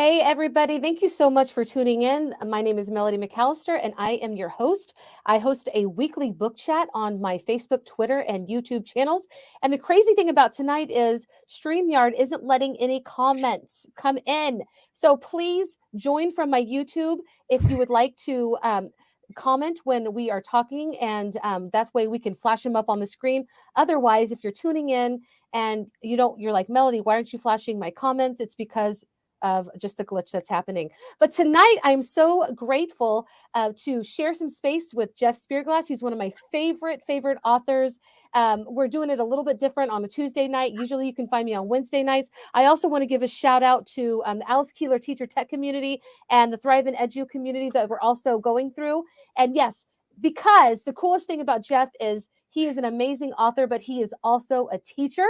Hey, everybody. Thank you so much for tuning in. My name is Melody McAllister, and I am your host. I host a weekly book chat on my Facebook, Twitter, and YouTube channels. And the crazy thing about tonight is StreamYard isn't letting any comments come in. So please join from my YouTube if you would like to comment when we are talking, and that way we can flash them up on the screen. Otherwise, if you're tuning in and you're like, Melody, why aren't you flashing my comments? It's because of just a glitch that's happening. But tonight, I'm so grateful to share some space with Jeff Szpirglas. He's one of my favorite authors. We're doing it a little bit different on a Tuesday night. Usually you can find me on Wednesday nights. I also want to give a shout out to the Alice Keeler Teacher Tech community and the Thrive in Edu community that we're also going through. And yes, because the coolest thing about Jeff is he is an amazing author, but he is also a teacher.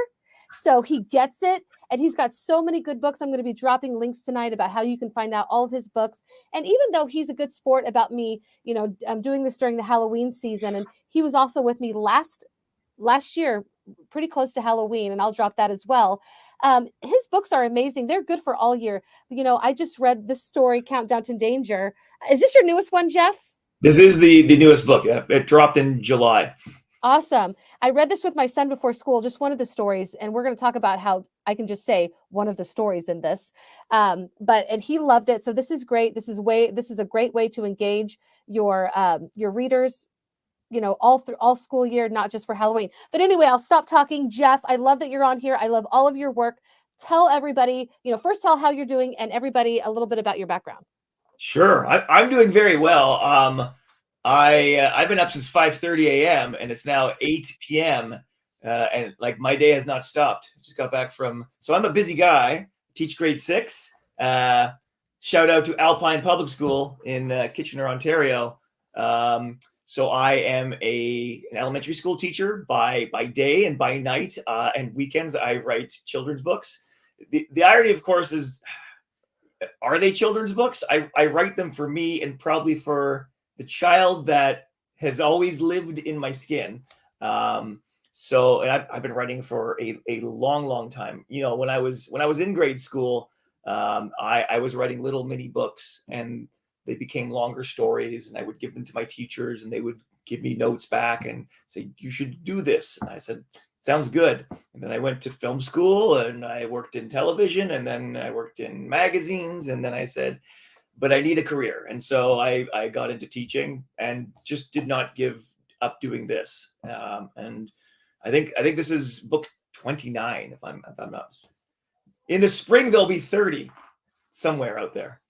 So he gets it. And he's got so many good books. I'm going to be dropping links tonight about how you can find out all of his books. And even though he's a good sport about me, I'm doing this during the Halloween season. And he was also with me last year, pretty close to Halloween. And I'll drop that as well. His books are amazing. They're good for all year. I just read this story, Countdown to Danger. Is this your newest one, Jeff? This is the newest book. It dropped in July. Awesome. I read this with my son before school, just one of the stories, and we're going to talk about how I can just say one of the stories in this. And he loved it. So this is great. This is a great way to engage your readers, all school year, not just for Halloween. But anyway, I'll stop talking. Jeff, I love that you're on here. I love all of your work. Tell everybody, first tell how you're doing and everybody a little bit about your background. Sure. I'm doing very well. I've been up since 5:30 a.m. and it's now 8 p.m. And like my day has not stopped. Just got back so I'm a busy guy, teach grade 6. Shout out to Alpine Public School in Kitchener, Ontario. So I am an elementary school teacher by day and by night, and weekends I write children's books. The irony, of course, is, are they children's books? I write them for me and probably for the child that has always lived in my skin. And I've been writing for a long time. When I was in grade school, I was writing little mini books, and they became longer stories, and I would give them to my teachers, and they would give me notes back and say, you should do this. And I said, sounds good. And then I went to film school, and I worked in television, and then I worked in magazines, and then I said, but I need a career. And so I got into teaching and just did not give up doing this. And I think this is book 29, if I'm not. In the spring, there'll be 30 somewhere out there.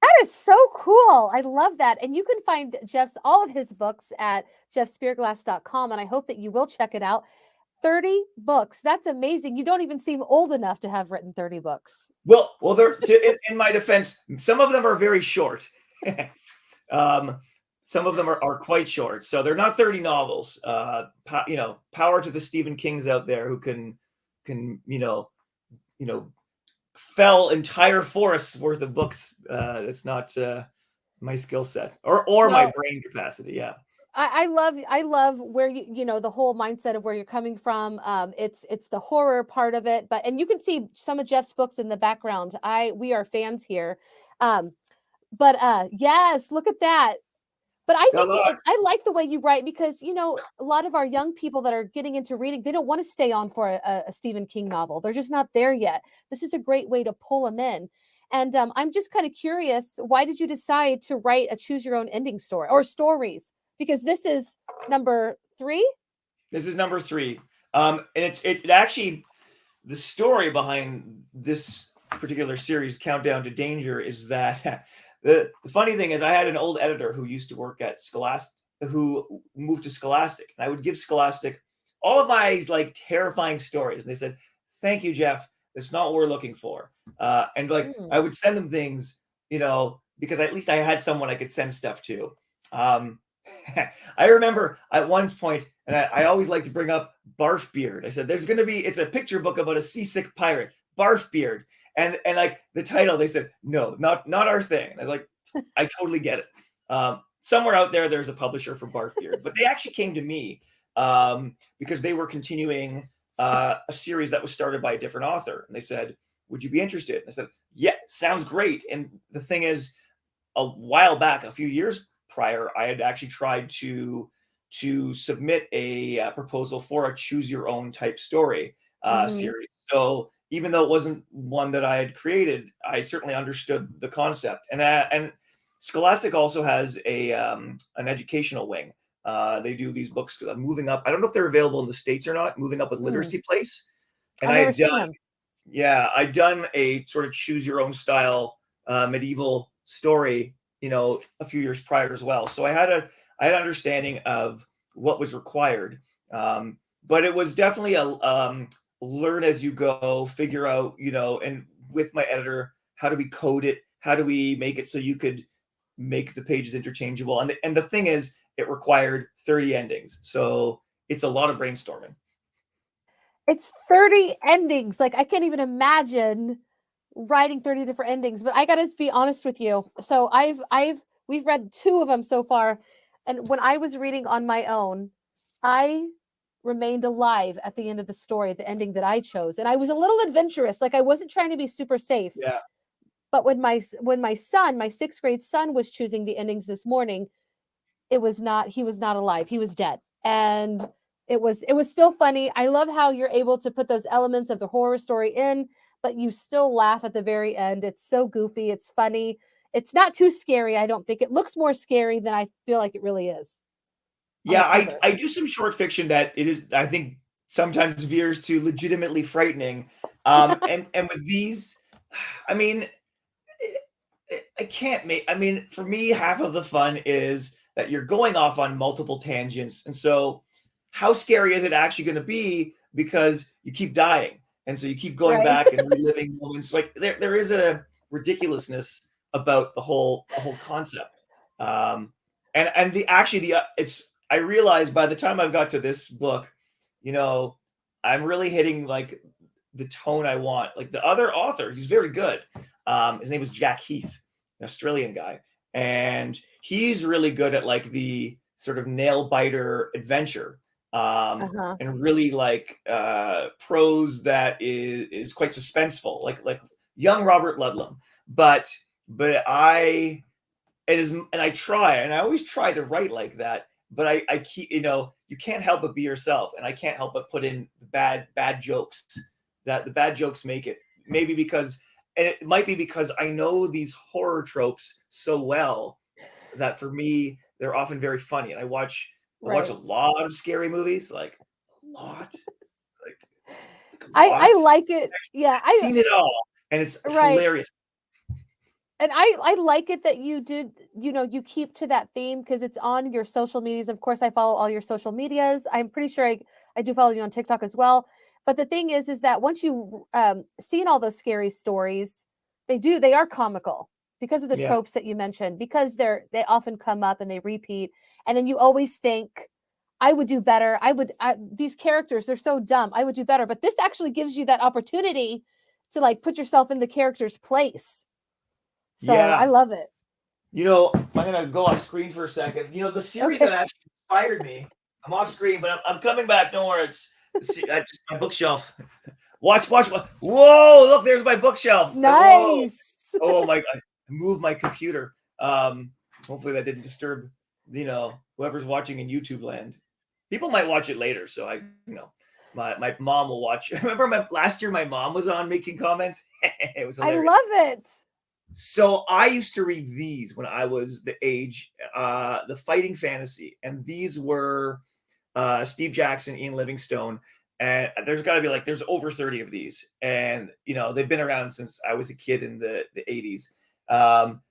That is so cool. I love that. And you can find all of his books at jeffspirglas.com. And I hope that you will check it out. 30 books. That's amazing. You don't even seem old enough to have written 30 books. Well, they're in my defense, some of them are very short. Some of them are quite short. So they're not 30 novels. Power to the Stephen Kings out there who can fell entire forests worth of books. That's not my skill set or my brain capacity. Yeah. I love where the whole mindset of where you're coming from. It's the horror part of it, and you can see some of Jeff's books in the background. We are fans here. Yes, look at that. But I think I like the way you write, because a lot of our young people that are getting into reading, they don't want to stay on for a Stephen King novel. They're just not there yet. This is a great way to pull them in. And I'm just kind of curious, why did you decide to write a choose your own ending story or stories? Because this is number 3. This is number 3. And it actually, the story behind this particular series, Countdown to Danger, is that the funny thing is I had an old editor who used to work at Scholastic, who moved to Scholastic. And I would give Scholastic all of my terrifying stories. And they said, thank you, Jeff. That's not what we're looking for. I would send them things, because at least I had someone I could send stuff to. I remember at one point, and I always like to bring up Barf Beard. I said, it's a picture book about a seasick pirate, Barf Beard. And the title, they said, no, not our thing. And I was like, I totally get it. Somewhere out there's a publisher for Barf Beard, but they actually came to me because they were continuing a series that was started by a different author. And they said, would you be interested? And I said, Yeah, sounds great. And the thing is, a while back, a few years prior, I had actually tried to submit a proposal for a choose your own type story Hmm. series. So even though it wasn't one that I had created, I certainly understood the concept. And Scholastic also has a an educational wing. They do these books, Moving Up. I don't know if they're available in the States or not. Moving Up with Hmm. Literacy Place. And I've I never had seen done, them. yeah, I'd done a sort of choose your own style medieval story, a few years prior as well. So I had understanding of what was required. But it was definitely a learn as you go, figure out, and with my editor, how do we code it? How do we make it so you could make the pages interchangeable? And the thing is, it required 30 endings. So it's a lot of brainstorming. It's 30 endings. Like I can't even imagine writing 30 different endings, but I got to be honest with you. So we've read two of them so far, and when I was reading on my own, I remained alive at the end of the story, the ending that I chose. And I was a little adventurous. Like I wasn't trying to be super safe. Yeah. But when my son, my 6th grade son was choosing the endings this morning, he was not alive. He was dead. And it was still funny. I love how you're able to put those elements of the horror story in, but you still laugh at the very end. It's so goofy, it's funny. It's not too scary, I don't think. It looks more scary than I feel like it really is on the Yeah, cover. I do some short fiction that it is, I think, sometimes veers to legitimately frightening. And with these, I mean, I can't make. I mean, for me, half of the fun is that you're going off on multiple tangents, and so how scary is it actually going to be because you keep dying, and so you keep going Right. back and reliving moments. Like there is a ridiculousness about the whole concept. And the actually the it's I realized by the time I've got to this book, you know, I'm really hitting like the tone I want. Like the other author, he's very good. His name was Jack Heath, an Australian guy, and he's really good at like the sort of nail biter adventure, Uh-huh. and really like prose that is quite suspenseful, like young Robert Ludlum. But it is, and I try, and I always try to write like that. But I keep, you can't help but be yourself, and I can't help but put in bad jokes. That the bad jokes make it, maybe because, and it might be because I know these horror tropes so well that for me they're often very funny, and I watch a Right. lot of scary movies, like a lot, like a I lot. like it. Yeah, I've seen it all, and it's right. hilarious. And I like it that you did, you keep to that theme because it's on your social medias. Of course, I follow all your social medias. I'm pretty sure I do follow you on TikTok as well. But the thing is that once you've seen all those scary stories, they are comical because of the Yeah, tropes that you mentioned, because they often come up and they repeat. And then you always think, I would do better. These characters, they're so dumb. I would do better. But this actually gives you that opportunity to like put yourself in the character's place. So I yeah. love it. I'm gonna go off screen for a second. The series that Okay. actually inspired me. I'm off screen, but I'm coming back. Don't worry. Just my bookshelf. Watch. Whoa! Look, there's my bookshelf. Whoa! Nice. Oh my God! I moved my computer. Hopefully that didn't disturb, whoever's watching in YouTube land. People might watch it later, so my mom will watch. Remember last year my mom was on making comments. It was I hilarious. love it. So I used to read these when I was the age, the fighting fantasy, and these were Steve Jackson, Ian Livingstone, and there's over 30 of these, and they've been around since I was a kid in the 80s. Um,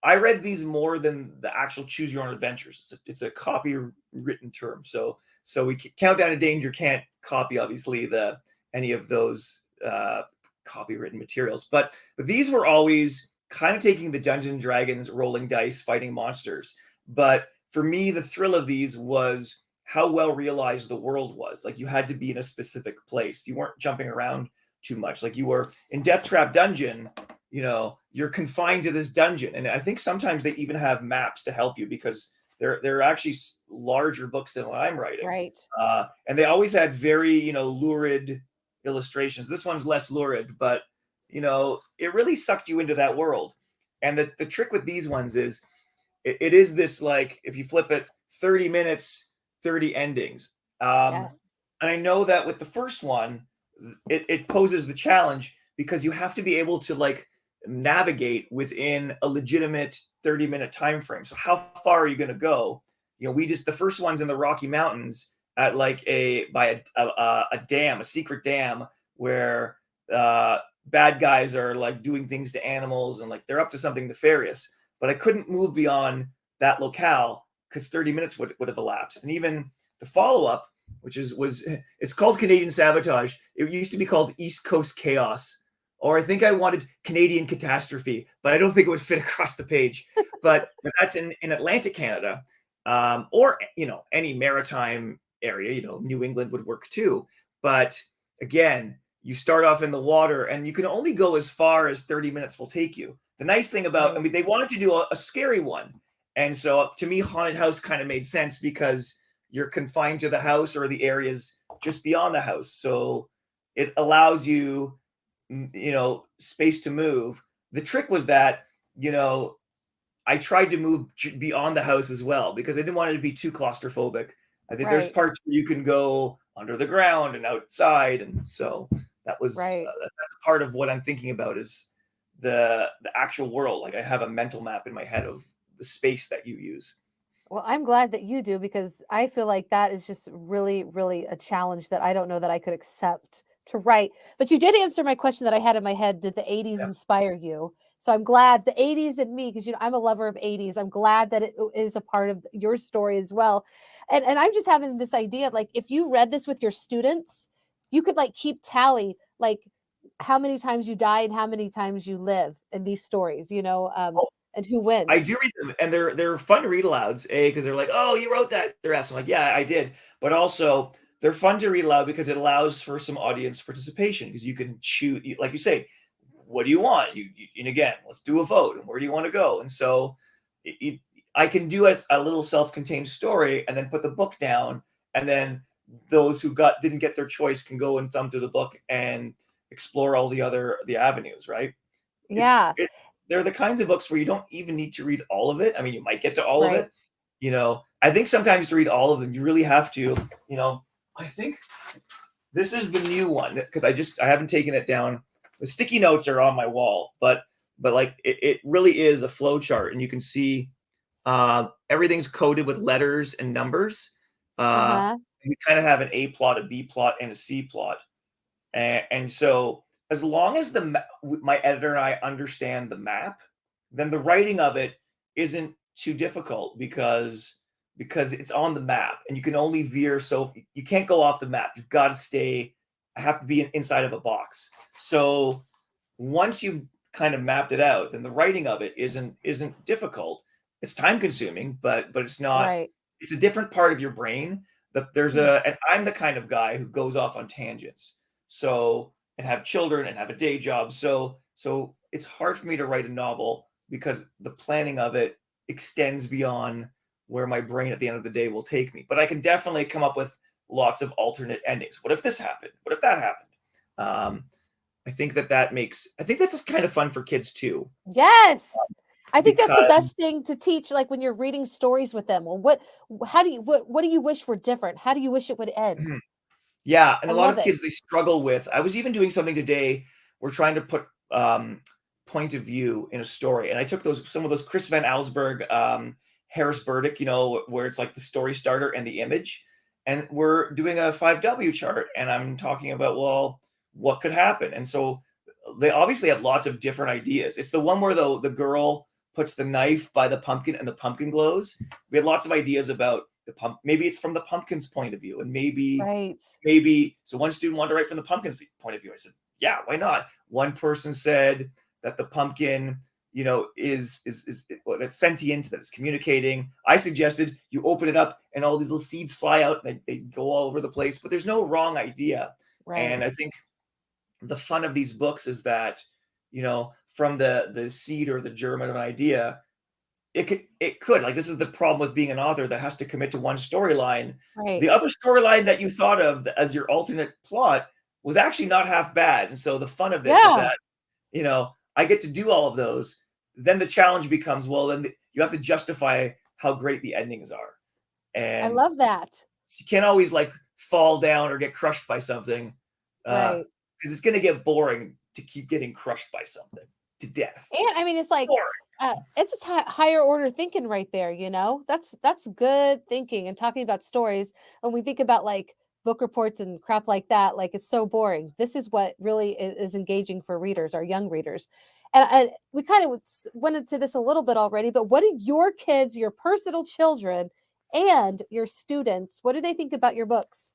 I read these more than the actual Choose Your Own Adventures. It's a copywritten term, so we Countdown to Danger can't copy obviously the any of those copywritten materials, but these were always kind of taking the Dungeons and Dragons, rolling dice, fighting monsters. But for me, the thrill of these was how well realized the world was. Like you had to be in a specific place. You weren't jumping around too much. Like you were in Death Trap Dungeon, you're confined to this dungeon. And I think sometimes they even have maps to help you because they're actually larger books than what I'm writing. Right. And they always had very, lurid illustrations. This one's less lurid, but it really sucked you into that world. And the trick with these ones is it is this, like, if you flip it, 30 minutes, 30 endings. Yes. And I know that with the first one, it poses the challenge because you have to be able to, like, navigate within a legitimate 30-minute time frame. So how far are you going to go? The first one's in the Rocky Mountains at, like, a dam, a secret dam, where bad guys are, like, doing things to animals, and, like, they're up to something nefarious. But I couldn't move beyond that locale because 30 minutes would have elapsed. And even the follow-up, which it's called Canadian Sabotage. It used to be called East Coast Chaos, or I think I wanted Canadian Catastrophe, but I don't think it would fit across the page. But that's in Atlantic Canada, or any maritime area. New England would work too. But again, you start off in the water, and you can only go as far as 30 minutes will take you. The nice thing about, Right. they wanted to do a scary one, and so to me, Haunted House kind of made sense because you're confined to the house or the areas just beyond the house. So it allows you, space to move. The trick was that, I tried to move beyond the house as well because I didn't want it to be too claustrophobic. I think there's Right. parts where you can go under the ground and outside. And so that's part of what I'm thinking about is the actual world. Like, I have a mental map in my head of the space that you use. Well, I'm glad that you do because I feel like that is just really, really a challenge that I don't know that I could accept to write. But you did answer my question that I had in my head. Did the 80s Yeah. inspire you? So I'm glad the 80s and me, because I'm a lover of 80s. I'm glad that it is a part of your story as well. And I'm just having this idea, like if you read this with your students, you could like keep tally, like how many times you die and how many times you live in these stories, and who I wins. do read them, and they're fun to read alouds. Because they're like, "Oh, you wrote that?" They're asking, like, "Yeah, I did." But also, they're fun to read aloud because it allows for some audience participation. Because you can choose, like you say, what do you want? And again, let's do a vote. And where do you want to go? And so, I can do a little self-contained story, and then put the book down, and then those who didn't get their choice can go and thumb through the book and explore all the avenues. Right? It's Yeah, it they're the kinds of books where you don't even need to read all of it. I mean, you might get to all of right. it. I think sometimes to read all of them, you really have to, I think this is the new one because I haven't taken it down. The sticky notes are on my wall, but like it really is a flow chart, and you can see everything's coded with letters and numbers. Uh-huh. We kind of have an A plot, a B plot, and a C plot. And so as long as my editor and I understand the map, then the writing of it isn't too difficult because it's on the map, and you can only veer. So you can't go off the map. You've got to stay. I have to be inside of a box. So once you've kind of mapped it out, then the writing of it isn't difficult. It's time consuming, but it's not. Right. It's a different part of your brain. Mm. And I'm the kind of guy who goes off on tangents. So, and have children and have a day job. So it's hard for me to write a novel because the planning of it extends beyond where my brain at the end of the day will take me. But I can definitely come up with lots of alternate endings. What if this happened? What if that happened? I think that's kind of fun for kids too, Yes. I think that's the because best thing to teach, like when you're reading stories with them. Well, what do you wish were different? How do you wish it would end? yeah, and I a lot love of it. kids, they struggle with. I was even doing something today. We're trying to put point of view in a story, and I took some of those Chris Van Allsburg, Harris Burdick, where it's like the story starter and the image, and we're doing a 5W chart, and I'm talking about, well, what could happen, and so they obviously have lots of different ideas. It's the one where the girl puts the knife by the pumpkin and the pumpkin glows. We had lots of ideas about the pump. Maybe it's from the pumpkin's point of view, and Right. maybe so one student wanted to write from the pumpkin's point of view. I said, yeah, why not? One person said that the pumpkin, is that's sentient, that it's communicating. I suggested you open it up and all these little seeds fly out and they go all over the place, but there's no wrong idea. Right. And I think the fun of these books is that, from the seed or the germ of an idea, it could, like, this is the problem with being an author that has to commit to one storyline. Right. The other storyline that you thought of as your alternate plot was actually not half bad. And so the fun of this is Yeah. that I get to do all of those. Then the challenge becomes, well, then you have to justify how great the endings are. I And love that. you can't always like fall down or get crushed by something, because Right. it's going to get boring to keep getting crushed by something to death. And I mean, it's like, it's a higher order thinking right there, that's good thinking. And talking about stories, when we think about like book reports and crap like that, like it's so boring. This is what really is engaging for readers, our young readers. And we kind of went into this a little bit already, but what do your kids, your personal children, and your students, what do they think about your books?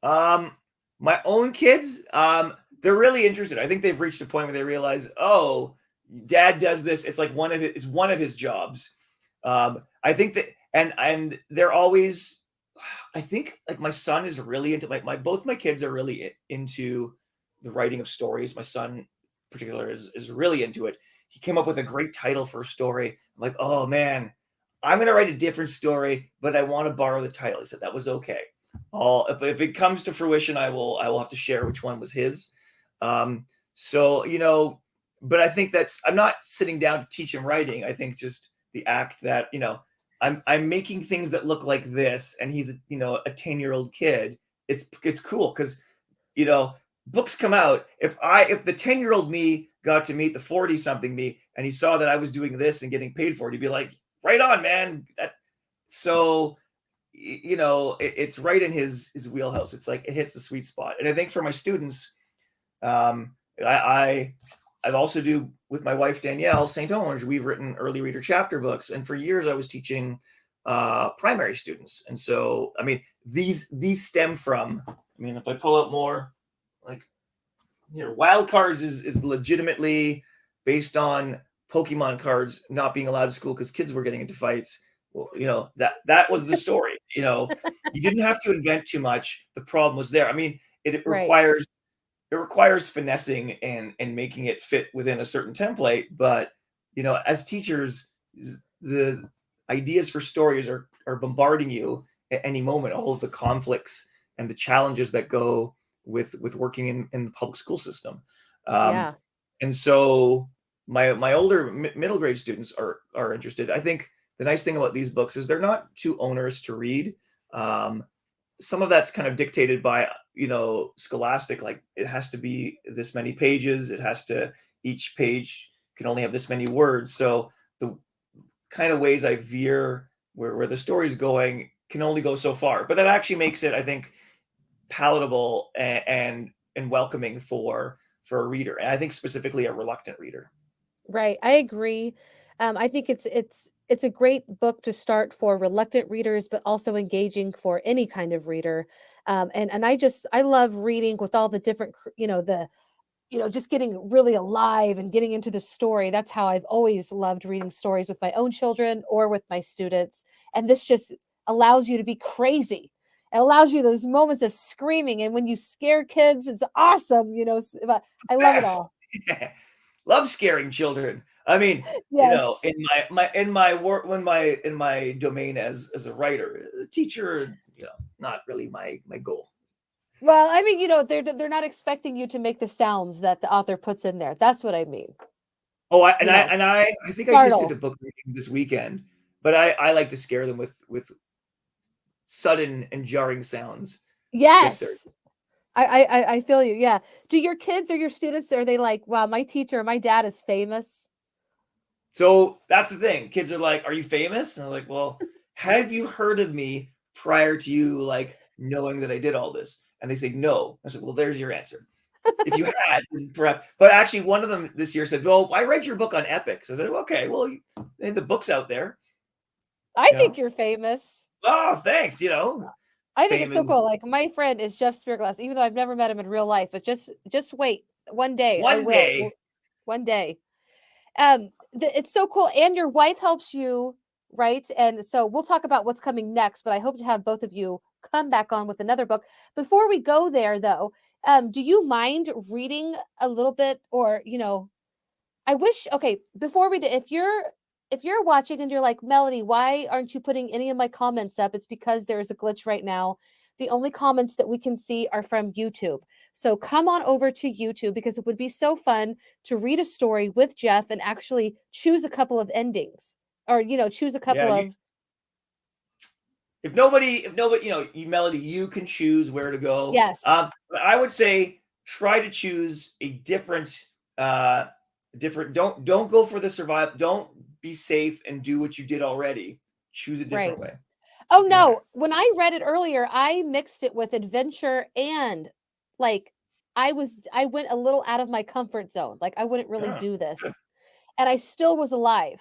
My own kids, they're really interested. I think they've reached a point where they realize, oh, dad does this. It's like it's one of his jobs. I think that, and they're always, I think like my son is really into both my kids are really into the writing of stories. My son in particular is really into it. He came up with a great title for a story. I'm like, oh man, I'm going to write a different story, but I want to borrow the title. He said that was okay. If it comes to fruition, I will have to share which one was his. So but I think I'm not sitting down to teach him writing. I think just the act that I'm making things that look like this, and he's a 10-year-old kid. It's cool because books come out. If the 10-year-old me got to meet the 40-something me, and he saw that I was doing this and getting paid for it, he'd be like, right on, man. So it's right in his wheelhouse. It's like it hits the sweet spot. And I think for my students, I've also do with my wife Danielle St. Orange. We've written early reader chapter books, and for years I was teaching primary students. And so I mean these stem from. I mean, if I pull out more, like Wild Cards is legitimately based on Pokemon cards not being allowed to school because kids were getting into fights. Well, that was the story. You didn't have to invent too much. The problem was there. I mean, it requires finessing and making it fit within a certain template. But as teachers, the ideas for stories are bombarding you at any moment. All of the conflicts and the challenges that go with working in the public school system. Yeah. And so my older middle grade students are interested. I think the nice thing about these books is they're not too onerous to read. Some of that's kind of dictated by Scholastic, like it has to be this many pages. Each page can only have this many words. So the kind of ways I veer where the story's going can only go so far. But that actually makes it, I think, palatable and welcoming for a reader, and I think specifically a reluctant reader. Right. I agree. I think it's a great book to start for reluctant readers, but also engaging for any kind of reader. And I love reading with all the different, just getting really alive and getting into the story. That's how I've always loved reading stories with my own children or with my students. And this just allows you to be crazy. It allows you those moments of screaming. And when you scare kids, it's awesome. But I love it all. Yeah. Love scaring children. I mean, Yes. in my work, in my domain as a writer, a teacher, not really my goal. Well, I mean, they're not expecting you to make the sounds that the author puts in there. That's what I mean. Oh, I think I just did a Startle. book reading this weekend, but I like to scare them with sudden and jarring sounds. Just Yes. I feel you. Yeah. Do your kids or your students, are they like, wow, my teacher, my dad is famous? So that's the thing. Kids are like, "Are you famous?" And I'm like, "Well, have you heard of me prior to you like knowing that I did all this?" And they say, "No." I said, "Well, there's your answer. If you had, then perhaps." But actually, one of them this year said, "Well, I read your book on epics." I said, "Okay, well, the book's out there." I You think know. you're famous. Oh, thanks. I think Fame it's so is cool. Like my friend is Jeff Szpirglas, even though I've never met him in real life, but just wait. One day I one will. day. One day. It's so cool. And your wife helps you, right? And so we'll talk about what's coming next, but I hope to have both of you come back on with another book. Before we go there though, do you mind reading a little bit, or I wish, okay, before we do, if you're watching and you're like, Melody, why aren't you putting any of my comments up? It's because there is a glitch right now. The only comments that we can see are from YouTube. So come on over to YouTube because it would be so fun to read a story with Jeff and actually choose a couple of endings or, choose a Yeah, couple of. if nobody, Melody, you can choose where to go. Yes, But I would say try to choose a different. Don't go for the survival. Don't be safe and do what you did already. Choose a different right. way. Oh Yeah. no, when I read it earlier, I mixed it with adventure and like I went a little out of my comfort zone. Like I wouldn't really Yeah. do this. And I still was alive.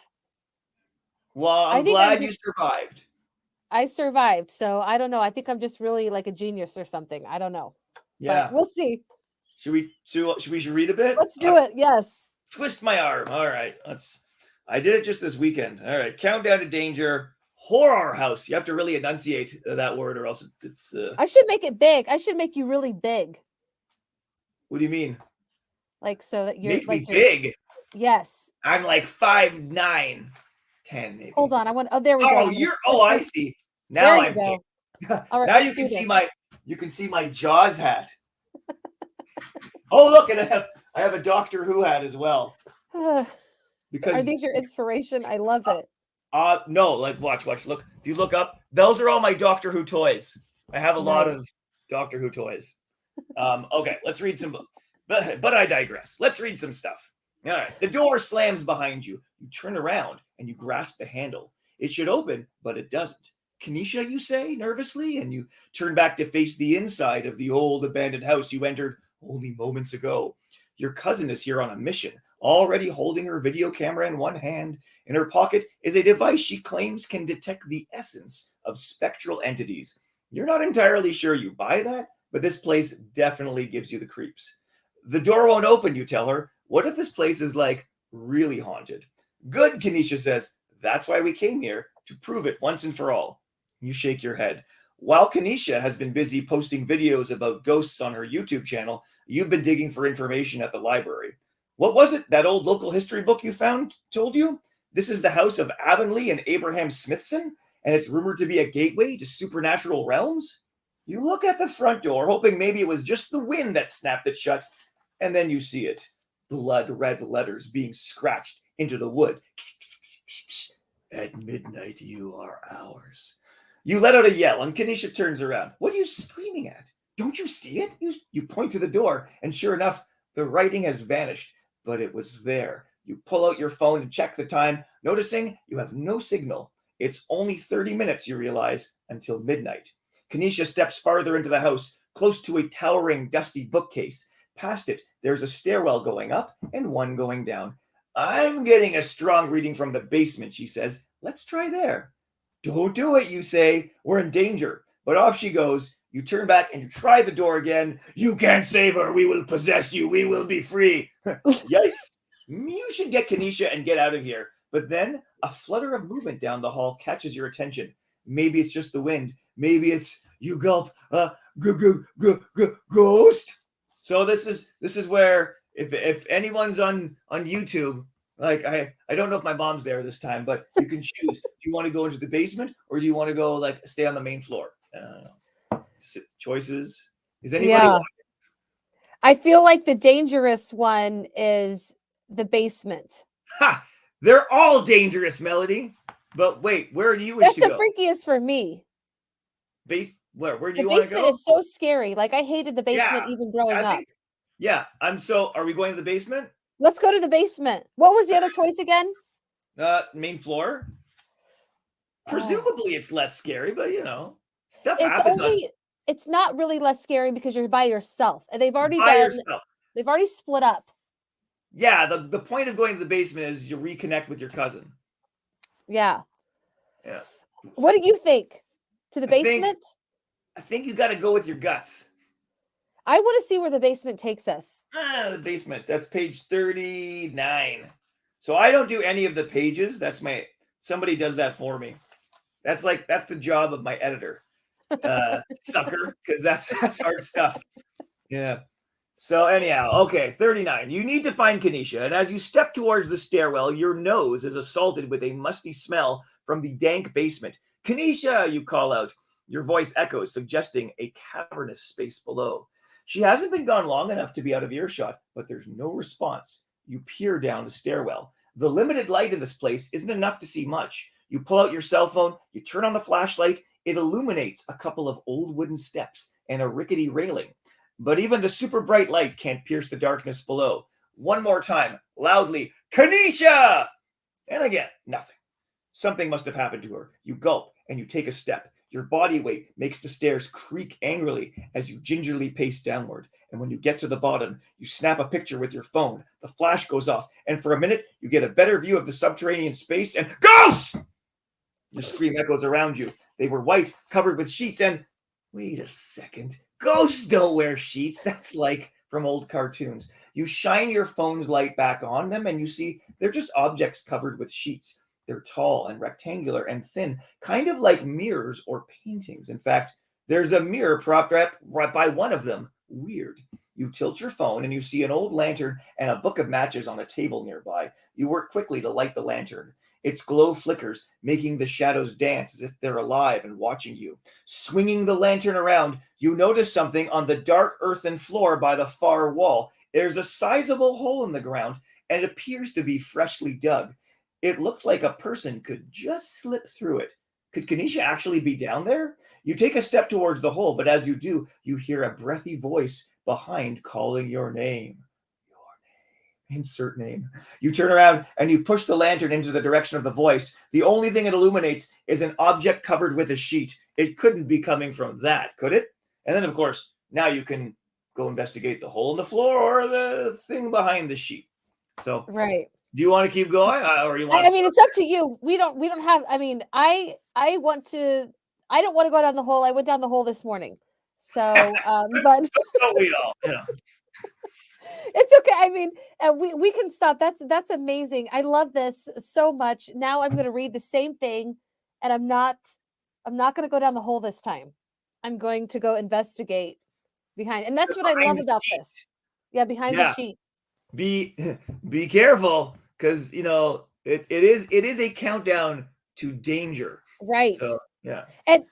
Well, I I'm think I'm glad you just survived. I survived. So I don't know. I think I'm just really like a genius or something. I don't know. But Yeah. we'll see. Should we read a bit? Let's do it. Yes. Twist my arm. All right. I did it just this weekend. All right. Countdown to danger. Horror house. You have to really enunciate that word, or else it's. I should make it big. I should make you really big. What do you mean? Like so that Make me you're big. yes. I'm like 5'9", 10 maybe. Hold on. Oh, there we go. Oh, I see. There Now you I'm go. big. All right, Now let's you can do see this. my Jaws hat. Oh, look, and I have a Doctor Who hat as well. Are Because these your inspiration? I love it. no, like watch. Look, if you look up, those are all my Doctor Who toys. I have a lot Nice. of Doctor Who toys. Okay, let's read some. But I digress. Let's read some stuff. All right, the door slams behind you. You turn around and you grasp the handle. It should open, but it doesn't. Kenesha, you say nervously, and you turn back to face the inside of the old abandoned house you entered only moments ago. Your cousin is here on a mission, already holding her video camera in one hand. In her pocket is a device she claims can detect the essence of spectral entities. You're not entirely sure you buy that, but this place definitely gives you the creeps. The door won't open, you tell her. What if this place is like really haunted? Good, Kenesha says. That's why we came here, to prove it once and for all. You shake your head. While Kenesha has been busy posting videos about ghosts on her YouTube channel, you've been digging for information at the library. What was it that old local history book you found told you? This is the house of Avonlea and Abraham Smithson, and it's rumored to be a gateway to supernatural realms? You look at the front door, hoping maybe it was just the wind that snapped it shut, and then you see it. Blood red letters being scratched into the wood. At midnight, you are ours. You let out a yell, and Kenesha turns around. What are you screaming at? Don't you see it? You point to the door, and sure enough, the writing has vanished, but it was there. You pull out your phone and check the time, noticing you have no signal. It's only 30 minutes, you realize, until midnight. Kenesha steps farther into the house, close to a towering, dusty bookcase. Past it, there's a stairwell going up and one going down. I'm getting a strong reading from the basement, she says. Let's try there. Don't do it, you say. We're in danger. But off she goes. You turn back and you try the door again. You can't save her. We will possess you. We will be free. Yikes. You should get Kenesha and get out of here. But then a flutter of movement down the hall catches your attention. Maybe it's just the wind. Maybe it's, you gulp, ghost. So this is where if anyone's on YouTube, like I don't know if my mom's there this time, but you can choose. Do you want to go into the basement or do you want to go like stay on the main floor? Choices. Is anybody watching? I feel like the dangerous one is the basement. Ha! They're all dangerous, Melody. But wait, where do you wish That's to the go? freakiest for me. Where do The you want to go? basement is so scary. Like I hated the basement even growing up. Yeah. Are we going to the basement? Let's go to the basement. What was the other choice again? Main floor. Presumably it's less scary, but stuff It's happens. It's not really less scary because you're by yourself. And they've already split up. Yeah, the point of going to the basement is you reconnect with your cousin. Yeah. Yeah. What do you think? To the basement? I think you got to go with your guts. I want to see where the basement takes us. The basement. That's page 39. So I don't do any of the pages. Somebody does that for me. That's the job of my editor. Sucker, because that's hard stuff. Yeah. So anyhow, okay, 39. You need to find Kenesha, and as you step towards the stairwell, your nose is assaulted with a musty smell from the dank basement. Kenesha, you call out. Your voice echoes, suggesting a cavernous space below. She hasn't been gone long enough to be out of earshot, but there's no response. You peer down the stairwell. The limited light in this place isn't enough to see much. You pull out your cell phone, you turn on the flashlight, it illuminates a couple of old wooden steps and a rickety railing. But even the super bright light can't pierce the darkness below. One more time, loudly, Kanisha! And again, nothing. Something must have happened to her. You gulp and you take a step. Your body weight makes the stairs creak angrily as you gingerly pace downward. And when you get to the bottom, you snap a picture with your phone. The flash goes off, and for a minute, you get a better view of the subterranean space, and ghosts! Your scream echoes around you. They were white, covered with sheets, and wait a second. Ghosts don't wear sheets. That's like from old cartoons. You shine your phone's light back on them, and you see they're just objects covered with sheets. They're tall and rectangular and thin, kind of like mirrors or paintings. In fact, there's a mirror propped right by one of them. Weird. You tilt your phone and you see an old lantern and a book of matches on a table nearby. You work quickly to light the lantern. Its glow flickers, making the shadows dance as if they're alive and watching you. Swinging the lantern around, you notice something on the dark earthen floor by the far wall. There's a sizable hole in the ground and it appears to be freshly dug. It looks like a person could just slip through it. Could Kanisha actually be down there? You take a step towards the hole, but as you do, you hear a breathy voice behind calling your name. Your name. Insert name. You turn around and you push the lantern into the direction of the voice. The only thing it illuminates is an object covered with a sheet. It couldn't be coming from that, could it? And then, of course, now you can go investigate the hole in the floor or the thing behind the sheet. So, Right. do you want to keep going, or you want? I mean, it's up to you. We don't have. I mean, I want to. I don't want to go down the hole. I went down the hole this morning, so but Don't we all? Yeah. it's okay. I mean, we can stop. That's amazing. I love this so much. Now I'm going to read the same thing, and I'm not going to go down the hole this time. I'm going to go investigate behind, and that's what I love about this. Yeah, behind the sheet. Be careful, because it is a countdown to danger. Right. So yeah. And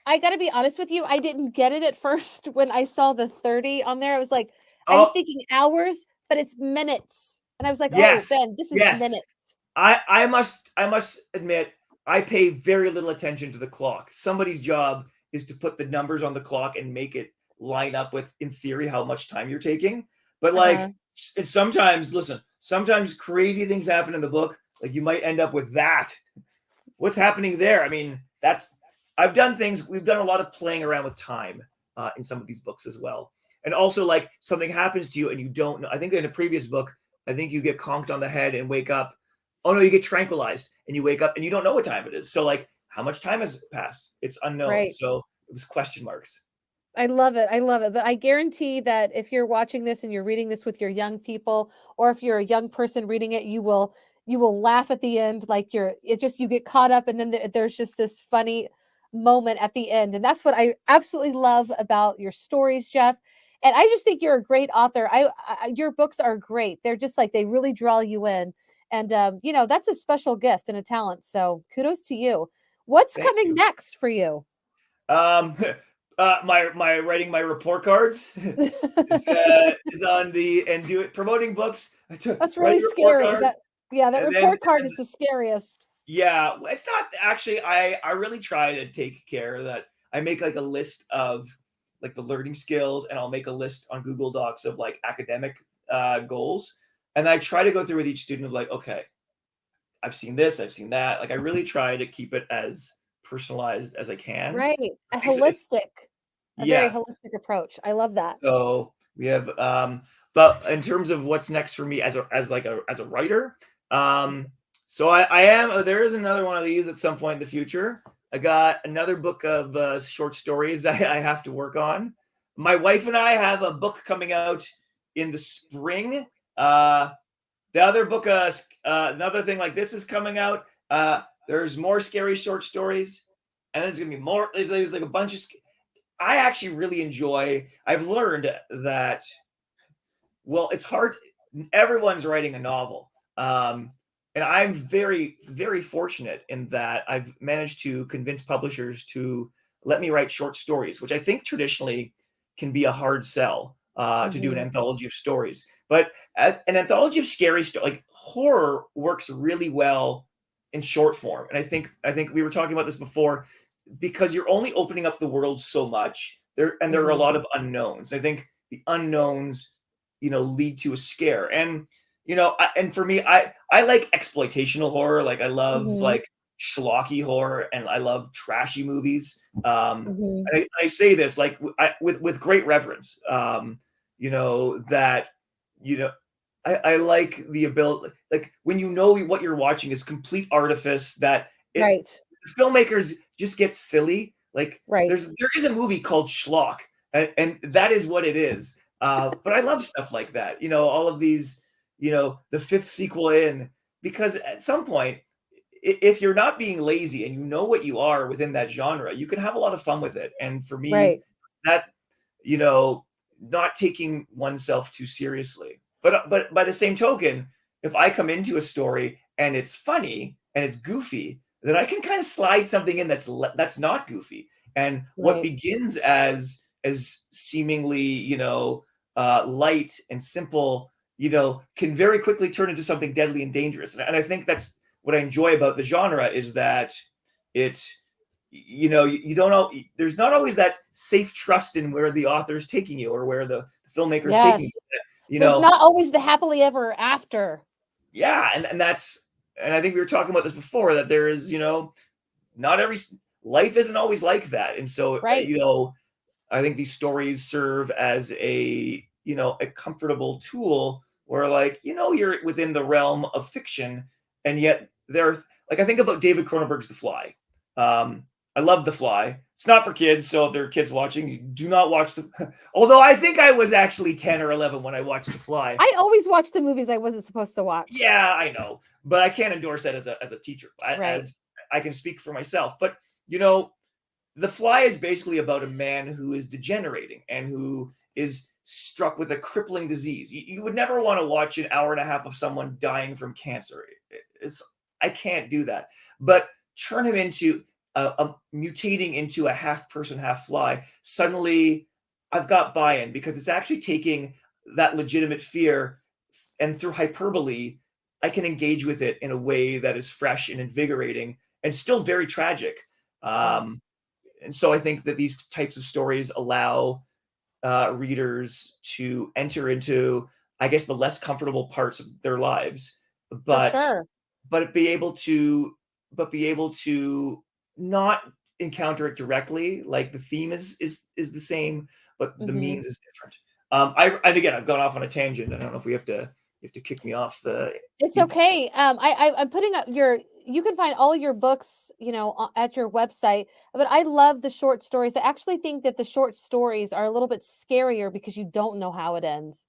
I got to be honest with you, I didn't get it at first when I saw the 30 on there. I was like, I was thinking hours, but it's minutes. And I was like, yes, oh, Ben, this is minutes. I must admit, I pay very little attention to the clock. Somebody's job is to put the numbers on the clock and make it line up with, in theory, how much time you're taking. But like, it's sometimes crazy things happen in the book. Like you might end up with that. What's happening there? I mean, we've done a lot of playing around with time in some of these books as well. And also, like, something happens to you and you don't know. I think in a previous book, I think you get conked on the head and wake up. Oh no, you get tranquilized and you wake up and you don't know what time it is. So like, how much time has passed? It's unknown. Right. So it was question marks. I love it. But I guarantee that if you're watching this and you're reading this with your young people, or if you're a young person reading it, you will laugh at the end. Like you get caught up, and then there's just this funny moment at the end. And that's what I absolutely love about your stories, Jeff. And I just think you're a great author. Your books are great. They're just like, they really draw you in. And that's a special gift and a talent. So kudos to you. What's coming next for you? My writing my report cards is on promoting books. That's really scary. That report card is the scariest. Yeah, it's not actually. I really try to take care that I make like a list of like the learning skills, and I'll make a list on Google Docs of like academic goals, and I try to go through with each student of like, okay, I've seen this, I've seen that. Like I really try to keep it as personalized as I can. Right. A very holistic approach. I love that. So we have but in terms of what's next for me as a writer, so I am there is another one of these at some point in the future. I got another book of short stories I have to work on. My wife and I have a book coming out in the spring. The other book, another thing like this is coming out. There's more scary short stories, and there's gonna be more. There's like a bunch of. I actually really enjoy. I've learned that. Well, it's hard. Everyone's writing a novel, and I'm very, very fortunate in that I've managed to convince publishers to let me write short stories, which I think traditionally can be a hard sell. to do an anthology of stories. But an anthology of scary like horror works really well in short form. And I think we were talking about this before, because you're only opening up the world so much there, and there are a lot of unknowns. I think the unknowns, lead to a scare. And and for me, I like exploitational horror. Like I love like schlocky horror, and I love trashy movies. I say this like with great reverence. That I like the ability, like when what you're watching is complete artifice, that Right. filmmakers just get silly. Like Right. there is a movie called Schlock, and that is what it is. But I love stuff like that. All of these, the fifth sequel in, because at some point, if you're not being lazy and you know what you are within that genre, you can have a lot of fun with it. And for me, Right. that, not taking oneself too seriously. But by the same token, if I come into a story and it's funny and it's goofy, then I can kind of slide something in that's not goofy. And what begins as seemingly, light and simple, can very quickly turn into something deadly and dangerous. And I think that's what I enjoy about the genre, is that it's, you don't know, there's not always that safe trust in where the author is taking you, or where the filmmaker is taking you. There's not always the happily ever after. Yeah, and that's, and I think we were talking about this before, that there is, not every life isn't always like that. And so, I think these stories serve as a comfortable tool where, like, you're within the realm of fiction, and yet like, I think about David Cronenberg's The Fly. I love The Fly. It's not for kids, so if there are kids watching, you do not watch although I think I was actually 10 or 11 when I watched The Fly. I always watch the movies I wasn't supposed to watch. Yeah, I know, but I can't endorse that as a teacher. As I can speak for myself. But The Fly is basically about a man who is degenerating and who is struck with a crippling disease. You would never want to watch an hour and a half of someone dying from cancer. I can't do that. But turn him into mutating into a half person, half fly. Suddenly, I've got buy-in, because it's actually taking that legitimate fear, and through hyperbole, I can engage with it in a way that is fresh and invigorating, and still very tragic. And so I think that these types of stories allow readers to enter into, I guess, the less comfortable parts of their lives, but be able to not encounter it directly. Like the theme is the same, but the means is different. And again, I've gone off on a tangent. I don't know if you have to kick me off the. It's okay. I'm putting up you can find all your books, at your website, but I love the short stories. I actually think that the short stories are a little bit scarier, because you don't know how it ends,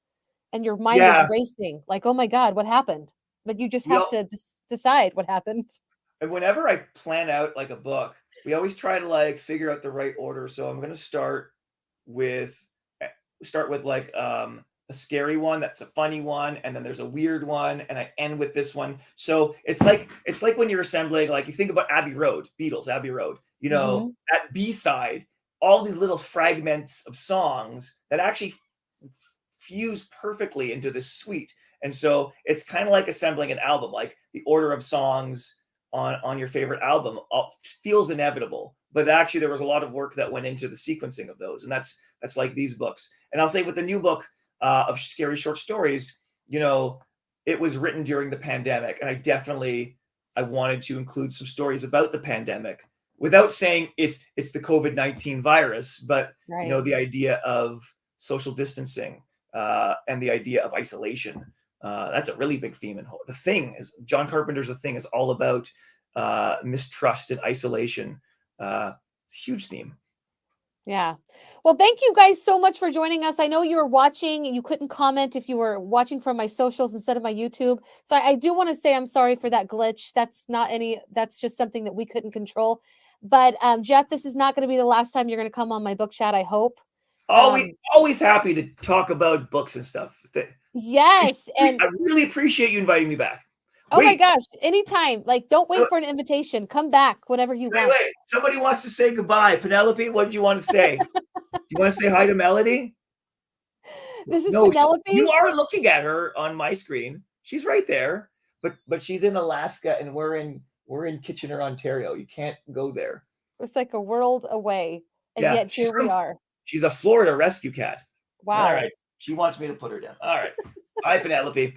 and your mind is racing, like, oh my God, what happened? But you just have to decide what happened. And whenever I plan out like a book, we always try to like figure out the right order. So I'm going to start with like a scary one, that's a funny one, and then there's a weird one, and I end with this one. So it's like when you're assembling, like, you think about Abbey Road, Beatles, Abbey Road, that B-side, all these little fragments of songs that actually fuse perfectly into this suite. And so it's kind of like assembling an album. Like the order of songs on your favorite album feels inevitable, but actually there was a lot of work that went into the sequencing of those. And that's like these books. And I'll say with the new book of scary short stories, it was written during the pandemic, and I wanted to include some stories about the pandemic, without saying it's the COVID-19 virus, but the idea of social distancing and the idea of isolation. That's a really big theme. And The Thing is, John Carpenter's The Thing is all about mistrust and isolation. It's a huge theme. Yeah. Well, thank you guys so much for joining us. I know you were watching, you couldn't comment if you were watching from my socials instead of my YouTube. So I do want to say I'm sorry for that glitch. That's just something that we couldn't control. But Jeff, this is not going to be the last time you're going to come on my book chat, I hope. Always happy to talk about books and stuff. Yes. And I really appreciate you inviting me back. Oh my gosh, anytime. Like, don't wait for an invitation. Come back whenever you want. Wait. Somebody wants to say goodbye. Penelope, what do you want to say? Do you want to say hi to Melody? This is No, Penelope. you are looking at her on my screen. She's right there, but she's in Alaska, and we're in Kitchener, Ontario. You can't go there. It's like a world away, and Yeah, yet here we are. She's a Florida rescue cat. Wow. All right. She wants me to put her down. All right. Bye, Penelope.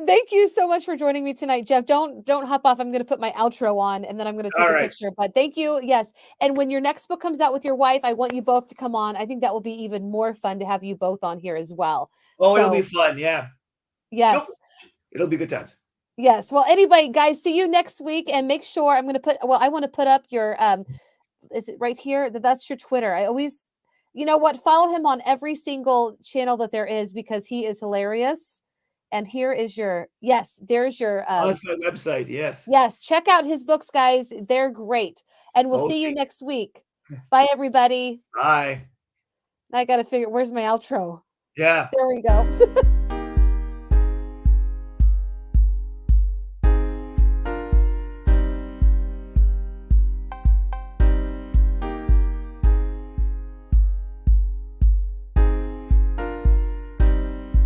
Thank you so much for joining me tonight, Jeff. Don't hop off. I'm going to put my outro on, and then I'm going to take a picture. But thank you. Yes. And when your next book comes out with your wife, I want you both to come on. I think that will be even more fun to have you both on here as well. Oh, it'll be fun. Yeah. Yes. It'll be good times. Yes. Well, anyway, guys, see you next week, and make sure I'm going to put. Well, I want to put up your. Is it right here? That's your Twitter. I always, you know what? Follow him on every single channel that there is because he is hilarious. And here is your, yes, there's your. That's my website. Yes. Yes. Check out his books, guys. They're great. And we'll see you next week. Bye, everybody. Bye. I got to figure, where's my outro? Yeah. There we go.